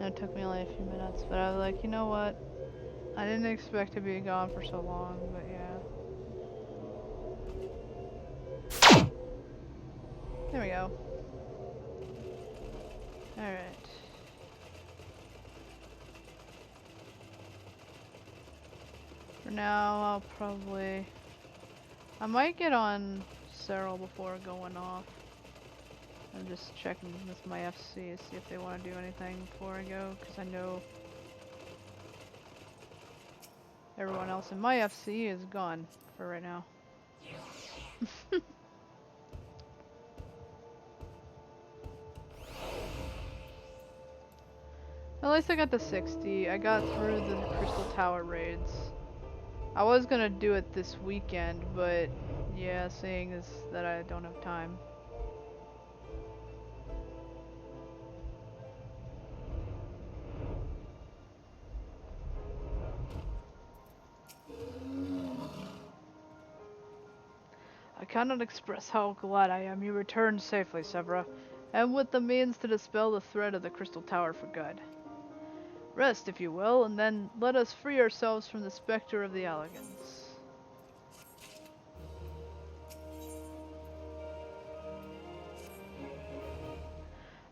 It took me only a few minutes, but I was like, you know what? I didn't expect to be gone for so long, but yeah. There we go. Alright. For now, I'll probably... I might get on Cyril before going off. I'm just checking with my FC to see if they want to do anything before I go, because I know everyone else in my FC is gone for right now. At least I got the 60. I got through the Crystal Tower raids. I was gonna do it this weekend, but yeah, seeing as that I don't have time. I cannot express how glad I am you returned safely, Severa, and with the means to dispel the threat of the Crystal Tower for good. Rest, if you will, and then let us free ourselves from the specter of the Alligans.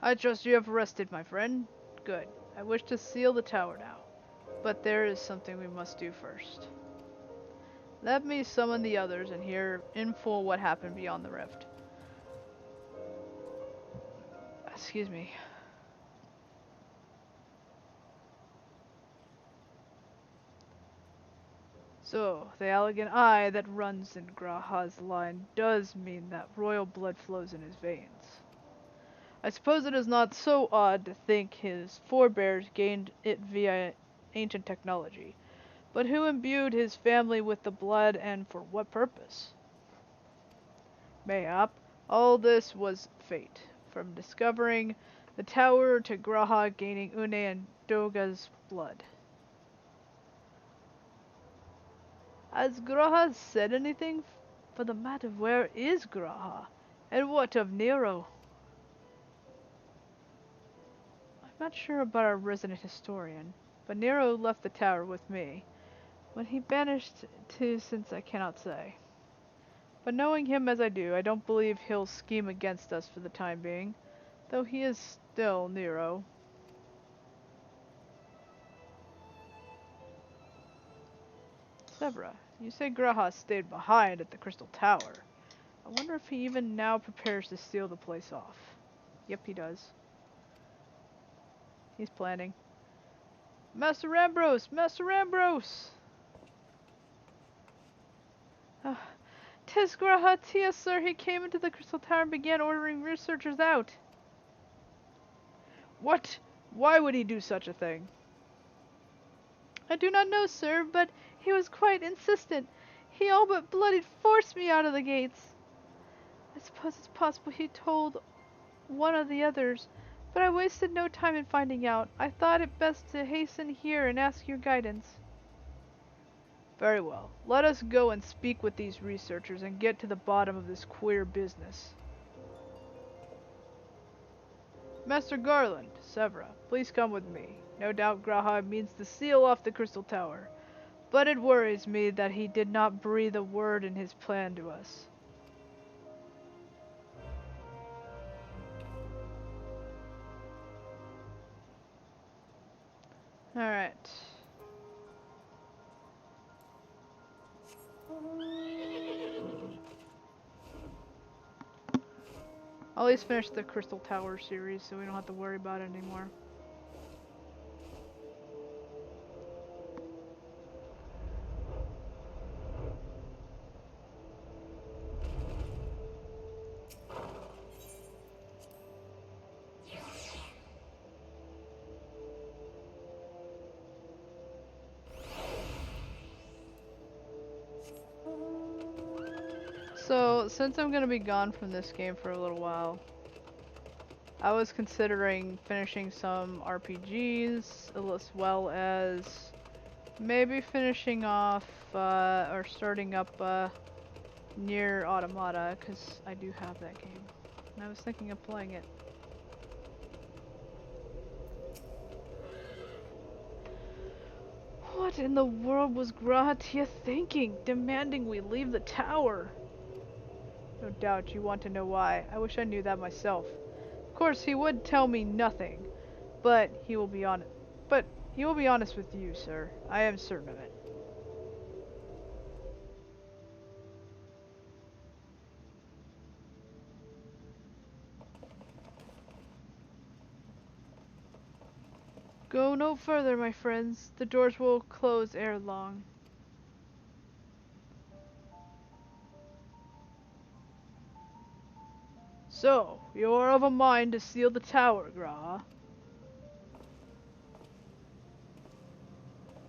I trust you have rested, my friend. Good. I wish to seal the tower now, but there is something we must do first. Let me summon the others and hear in full what happened beyond the rift. Excuse me. So, the elegant eye that runs in Graha's line does mean that royal blood flows in his veins. I suppose it is not so odd to think his forebears gained it via ancient technology, but who imbued his family with the blood and for what purpose? Mayhap all this was fate, from discovering the tower to Graha gaining Une and Doga's blood. Has Graha said anything? For the matter, where is Graha? And what of Nero? I'm not sure about our resident historian, but Nero left the tower with me. When he vanished to since I cannot say. But knowing him as I do, I don't believe he'll scheme against us for the time being, though he is still Nero. Severa, you say Graha stayed behind at the Crystal Tower. I wonder if he even now prepares to seal the place off. Yep, he does. He's planning. Master Ambrose! Master Ambrose! Uh, 'Tis Graha Tia, sir. He came into the Crystal Tower and began ordering researchers out. What? Why would he do such a thing? I do not know, sir, but he was quite insistent. He all but bloody forced me out of the gates. I suppose it's possible he told one of the others, but I wasted no time in finding out. I thought it best to hasten here and ask your guidance. Very well. Let us go and speak with these researchers and get to the bottom of this queer business. Master Garland, Severa, please come with me. No doubt Graha means to seal off the Crystal Tower, but it worries me that he did not breathe a word in his plan to us. Alright. I'll at least finish the Crystal Tower series so we don't have to worry about it anymore. So, since I'm gonna be gone from this game for a little while, I was considering finishing some RPGs as well as maybe finishing off or starting up Nier Automata, because I do have that game. And I was thinking of playing it. What in the world was G'raha Tia thinking, demanding we leave the tower? No doubt you want to know why. I wish I knew that myself. Of course, he would tell me nothing, but he will be honest. But he will be honest with you, sir. I am certain of it. Go no further, my friends. The doors will close ere long. So, you are of a mind to seal the tower, G'raha?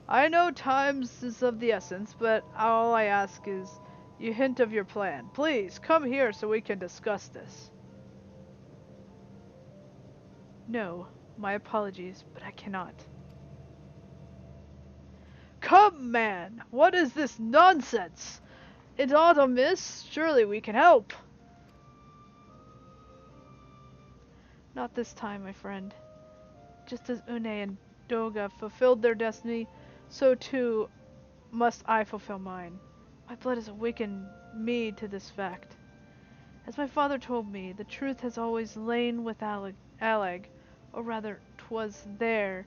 I know times is of the essence, but all I ask is you hint of your plan. Please, come here so we can discuss this. No, my apologies, but I cannot. Come, man! What is this nonsense? It's aught amiss? Surely we can help. Not this time, my friend. Just as Une and Doga fulfilled their destiny, so too must I fulfill mine. My blood has awakened me to this fact. As my father told me, the truth has always lain with Alleg, or rather, 'twas there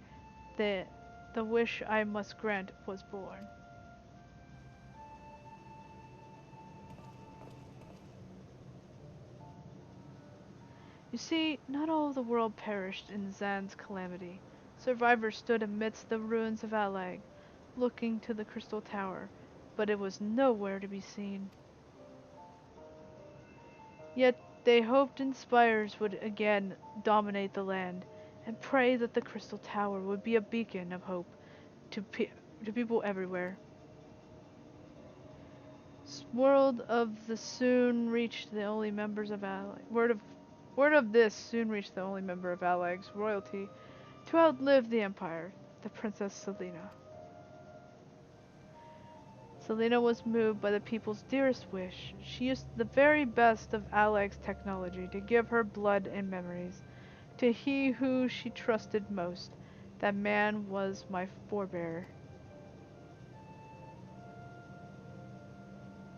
that the wish I must grant was born. You see, not all of the world perished in Zan's calamity. Survivors stood amidst the ruins of Alleg, looking to the Crystal Tower, but it was nowhere to be seen. Yet they hoped spires would again dominate the land, and pray that the Crystal Tower would be a beacon of hope to people everywhere. Word of this soon reached the only members of Word of this soon reached the only member of Alleg's royalty to outlive the Empire, the Princess Selena. Selena was moved by the people's dearest wish. She used the very best of Alleg's technology to give her blood and memories to he who she trusted most. That man was my forebear.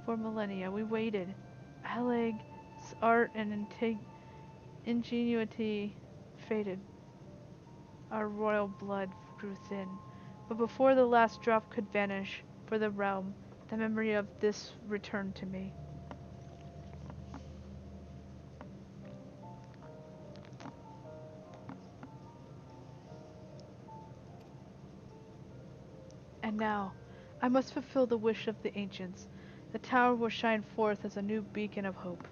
For millennia we waited. Alleg's art and ingenuity faded. Our royal blood grew thin. But before the last drop could vanish for the realm, the memory of this returned to me. And now, I must fulfill the wish of the ancients. The tower will shine forth as a new beacon of hope.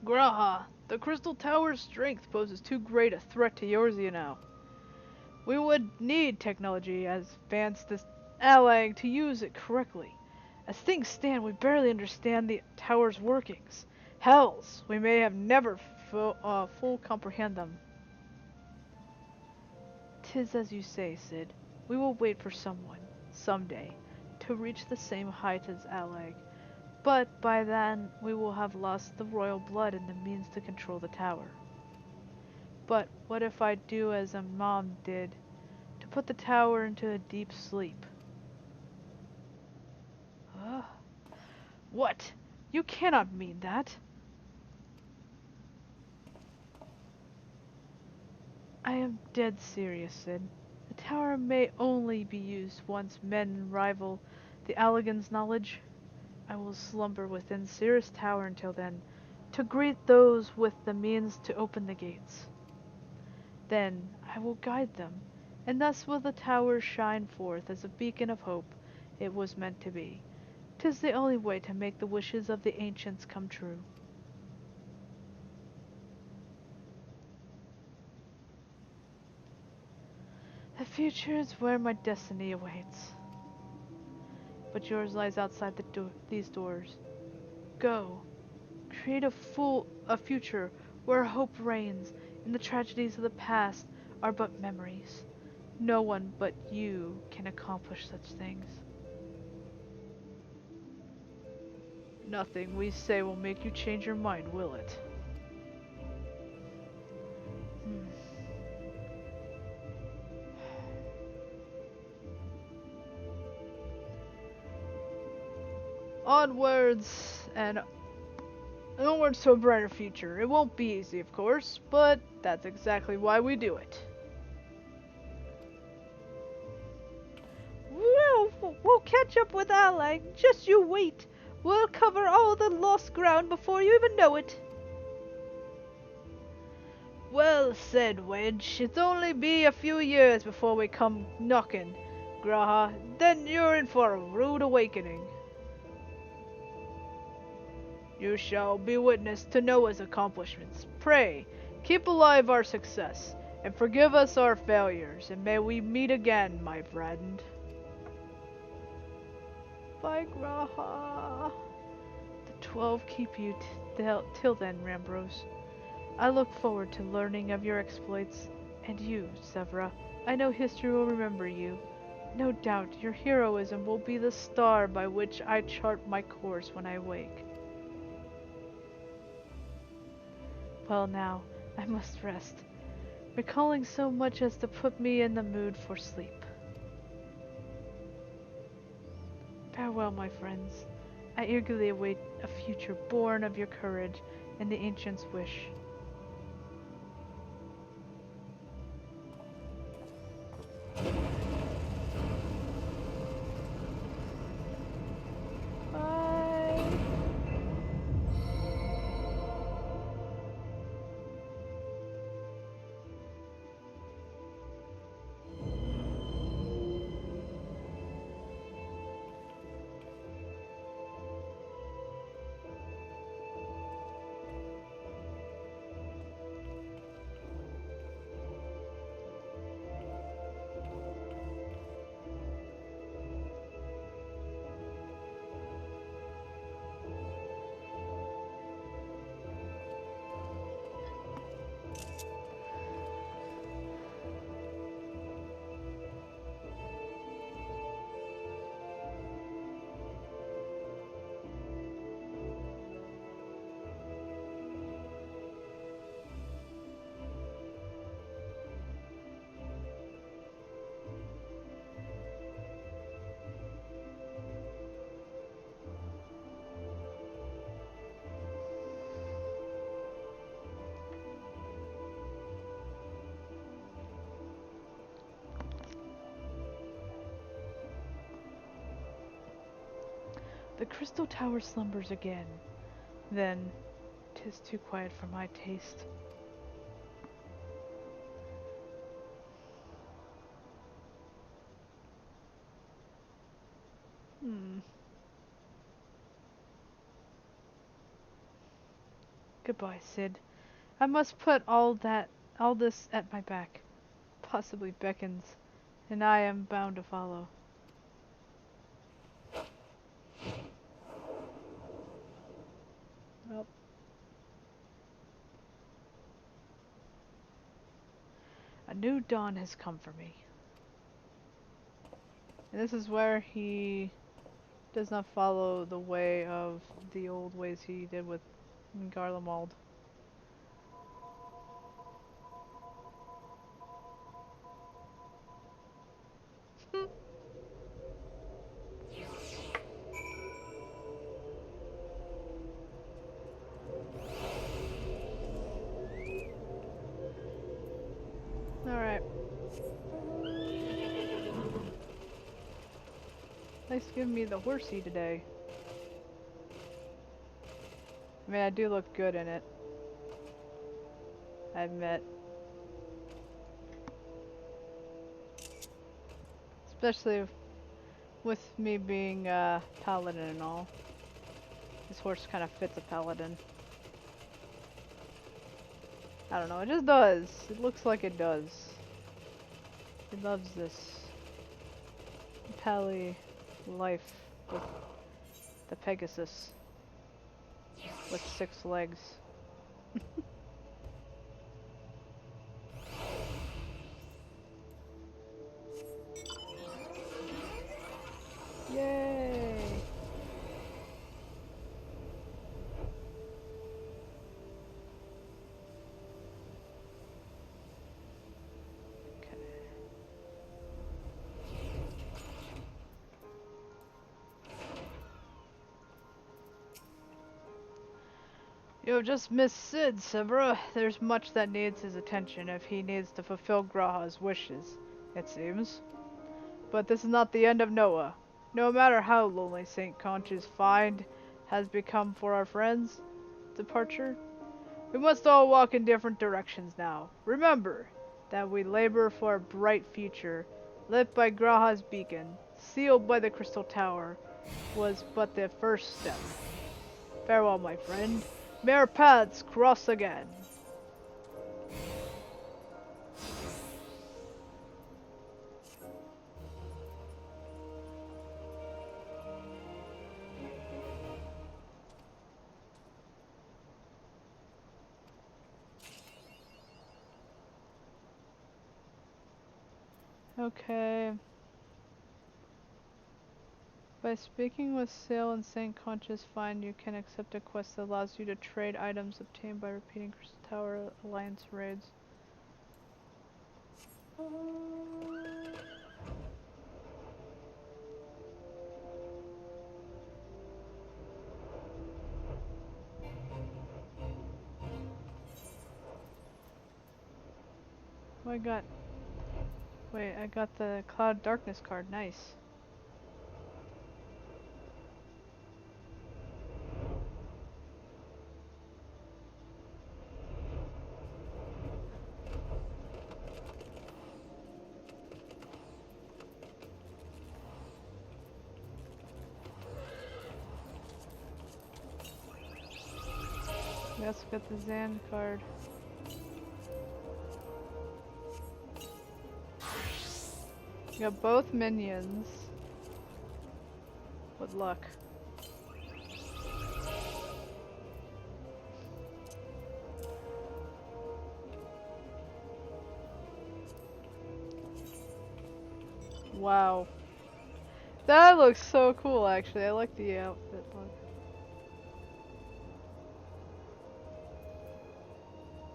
G'raha, the Crystal Tower's strength poses too great a threat to Eorzea now. We would need technology as advanced as Alleg to use it correctly. As things stand, we barely understand the tower's workings. Hells, we may have never full comprehend them. 'Tis as you say, Cid. We will wait for someone, someday, to reach the same height as Alleg. But by then, we will have lost the royal blood and the means to control the tower. But what if I do as Imam did, to put the tower into a deep sleep? Huh? What? You cannot mean that. I am dead serious, Cid. The tower may only be used once men rival the Allegans' knowledge. I will slumber within Cirrus Tower until then, to greet those with the means to open the gates. Then I will guide them, and thus will the tower shine forth as a beacon of hope it was meant to be. 'Tis the only way to make the wishes of the ancients come true. The future is where my destiny awaits. But yours lies outside these doors. Go, create a future where hope reigns, and the tragedies of the past are but memories. No one but you can accomplish such things. Nothing we say will make you change your mind, will it? Hmm. Onwards and onwards to a brighter future. It won't be easy, of course, but that's exactly why we do it. We'll catch up with Alag. Just you wait. We'll cover all the lost ground before you even know it. Well said, Wedge. It's only be a few years before we come knocking, Graha. Then you're in for a rude awakening. You shall be witness to Noah's accomplishments. Pray, keep alive our success, and forgive us our failures, and may we meet again, my friend. Bye, Graha. The 12 keep you till then, Rambros. I look forward to learning of your exploits, and you, Severa. I know history will remember you. No doubt your heroism will be the star by which I chart my course when I wake. Well now, I must rest, recalling so much as to put me in the mood for sleep. Farewell, my friends. I eagerly await a future born of your courage and the ancient's wish. The crystal tower slumbers again. Then, 'tis too quiet for my taste. Goodbye, Sid. I must put all this at my back. Possibly beckons, and I am bound to follow. Well, a new dawn has come for me. And this is where he does not follow the way of the old ways he did with Garlemald. Alright. Nice giving me the horsey today. I mean, I do look good in it. I admit. Especially with me being a paladin and all. This horse kind of fits a paladin. I don't know, it just does. It looks like it does. It loves this pally life with the Pegasus with 6 legs. Yay! Okay. You just missed Sid, Severa. There's much that needs his attention if he needs to fulfill Graha's wishes, it seems. But this is not the end of Noah. No matter how lonely St. Conch's find has become for our friend's departure, we must all walk in different directions now. Remember that we labor for a bright future, lit by Graha's beacon, sealed by the Crystal Tower, was but the first step. Farewell, my friend. May our paths cross again. Okay. By speaking with Sale and St. Conch's Find, you can accept a quest that allows you to trade items obtained by repeating Crystal Tower Alliance raids. Oh, I got... Wait, I got the Cloud of Darkness card. Nice. We also got the Zan card. We got both minions. With luck. Wow. That looks so cool, actually. I like the outfit look.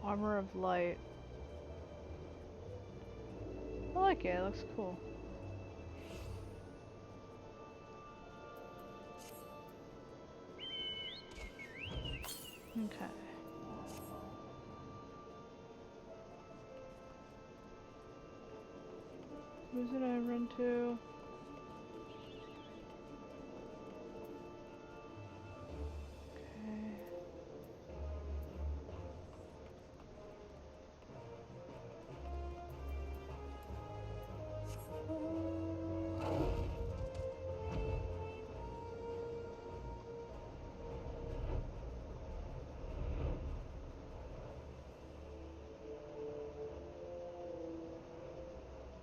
Armor of Light. I like it. It looks cool. Okay. Who's did I run to? Okay.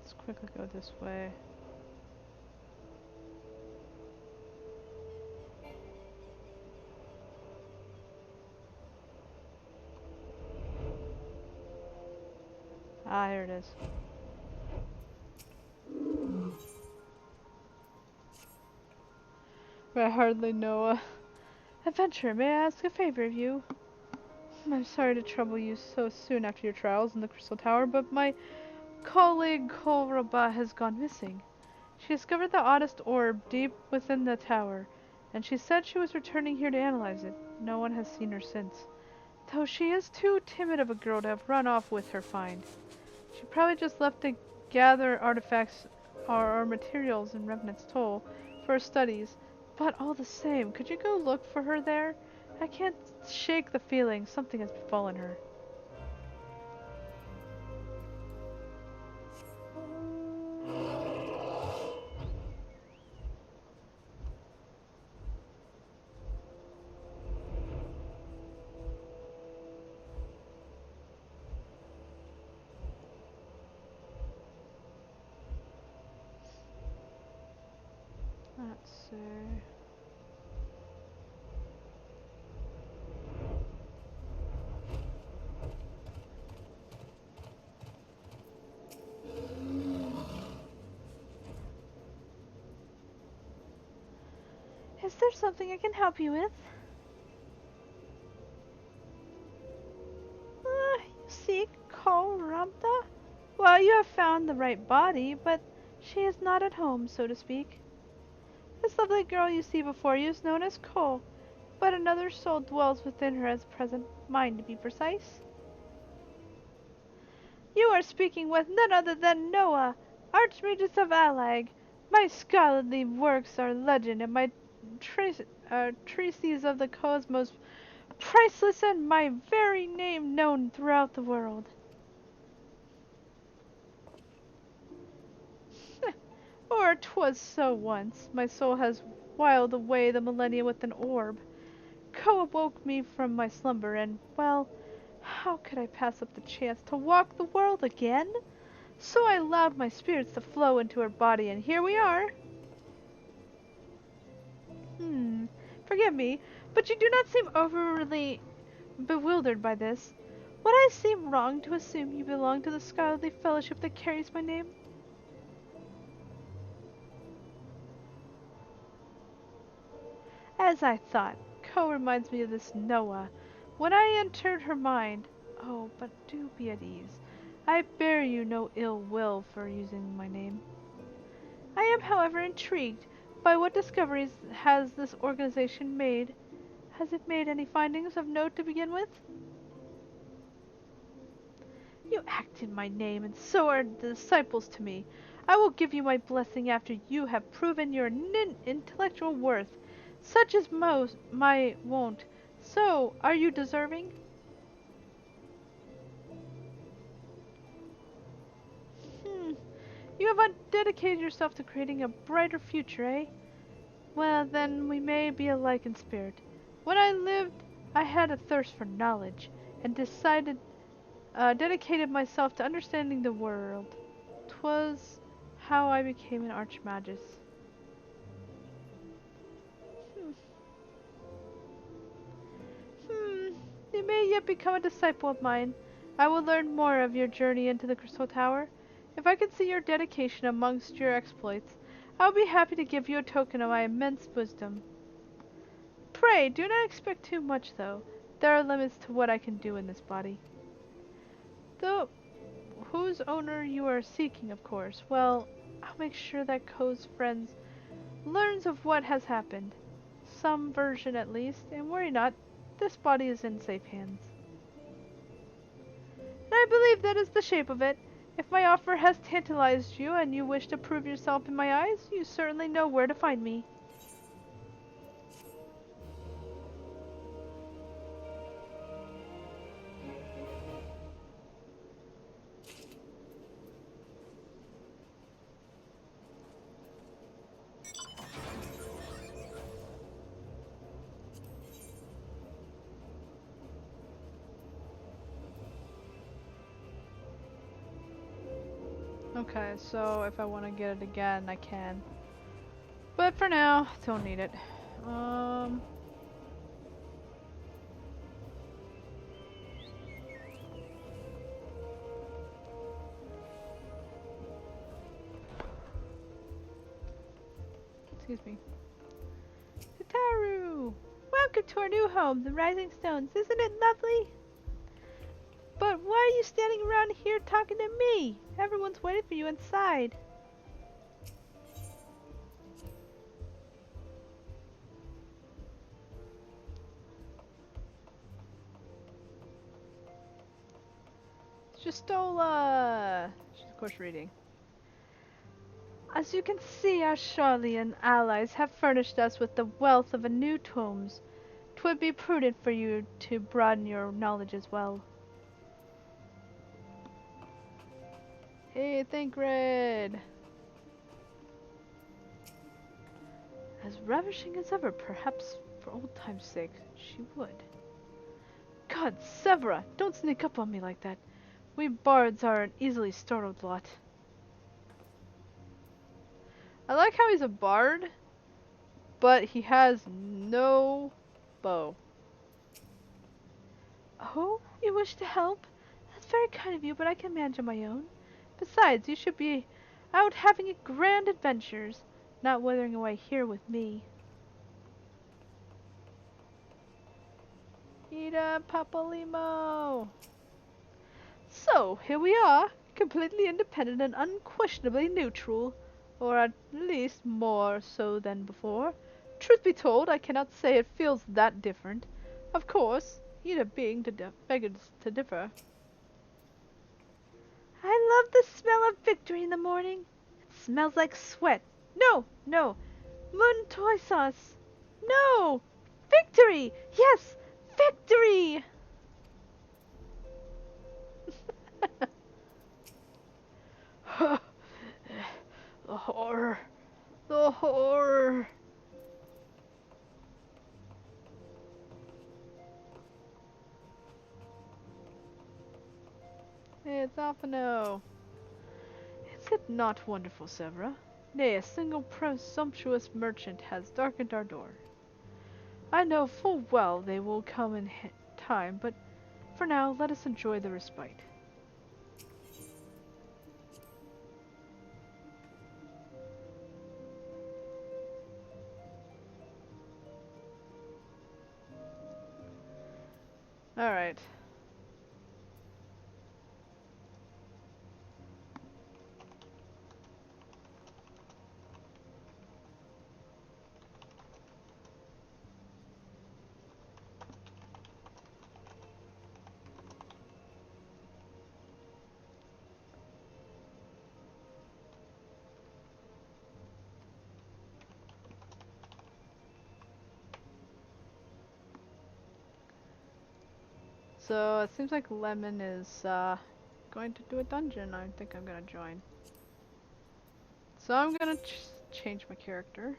Let's quickly go this way. Ah, here it is. I hardly know a adventurer. May I ask a favor of you? I'm sorry to trouble you so soon after your trials in the Crystal Tower, but my colleague Kolraba has gone missing. She discovered the oddest orb deep within the tower, and she said she was returning here to analyze it. No one has seen her since, though she is too timid of a girl to have run off with her find. She probably just left to gather artifacts or materials in Revenant's Toll for her studies, but all the same, could you go look for her there? I can't shake the feeling something has befallen her. Let's see. Is there something I can help you with? You seek Kolramda? Well, you have found the right body, but she is not at home, so to speak. This lovely girl you see before you is known as Cole, but another soul dwells within her at present, mine to be precise. You are speaking with none other than Noah, Archmagus of Allag. My scholarly works are legend, and my treatises of the cosmos priceless, and my very name known throughout the world. Or 'twas so once. My soul has whiled away the millennia with an orb. Ko awoke me from my slumber, and, well, how could I pass up the chance to walk the world again? So I allowed my spirits to flow into her body, and here we are. Forgive me, but you do not seem overly bewildered by this. Would I seem wrong to assume you belong to the scholarly fellowship that carries my name? As I thought, Ko reminds me of this Noah. When I entered her mind, oh, but do be at ease. I bear you no ill will for using my name. I am, however, intrigued by what discoveries has this organization made. Has it made any findings of note to begin with? You act in my name, and so are the disciples to me. I will give you my blessing after you have proven your intellectual worth. Such is my wont. So, are you deserving? You have dedicated yourself to creating a brighter future, eh? Well, then we may be alike in spirit. When I lived, I had a thirst for knowledge, and dedicated myself to understanding the world. 'Twas how I became an archmagus. Hmm. You may yet become a disciple of mine. I will learn more of your journey into the Crystal Tower. If I can see your dedication amongst your exploits, I will be happy to give you a token of my immense wisdom. Pray, do not expect too much, though. There are limits to what I can do in this body. Though, whose owner you are seeking, of course. Well, I'll make sure that Ko's friends learns of what has happened. Some version, at least, and worry not, this body is in safe hands. And I believe that is the shape of it. If my offer has tantalized you, and you wish to prove yourself in my eyes, you certainly know where to find me. Okay, so if I want to get it again, I can. But for now, don't need it. Excuse me. Tataru! Welcome to our new home, the Rising Stones. Isn't it lovely? But why are you standing around here talking to me? Everyone's waiting for you inside. Justola! She's of course reading. As you can see, our Charlian allies have furnished us with the wealth of a new tomes. 'Twould be prudent for you to broaden your knowledge as well. Hey, Thancred! As ravishing as ever, perhaps for old time's sake, she would. God, Severa, don't sneak up on me like that. We bards are an easily startled lot. I like how he's a bard, but he has no bow. Oh, you wish to help? That's very kind of you, but I can manage on my own. Besides, you should be out having grand adventures, not withering away here with me. Ida Papalymo! So, here we are, completely independent and unquestionably neutral, or at least more so than before. truth be told, I cannot say it feels that different. Of course, either beggars to differ. I love the smell of victory in the morning. It smells like sweat. No, no, moon toy sauce. No, victory! Yes, victory! The horror. The horror. It's Alphino. Is it not wonderful, Severa? Nay, a single presumptuous merchant has darkened our door. I know full well they will come in time, but for now, let us enjoy the respite. Alright. So, it seems like Lemon is, going to do a dungeon. I think I'm gonna join. So I'm gonna change my character.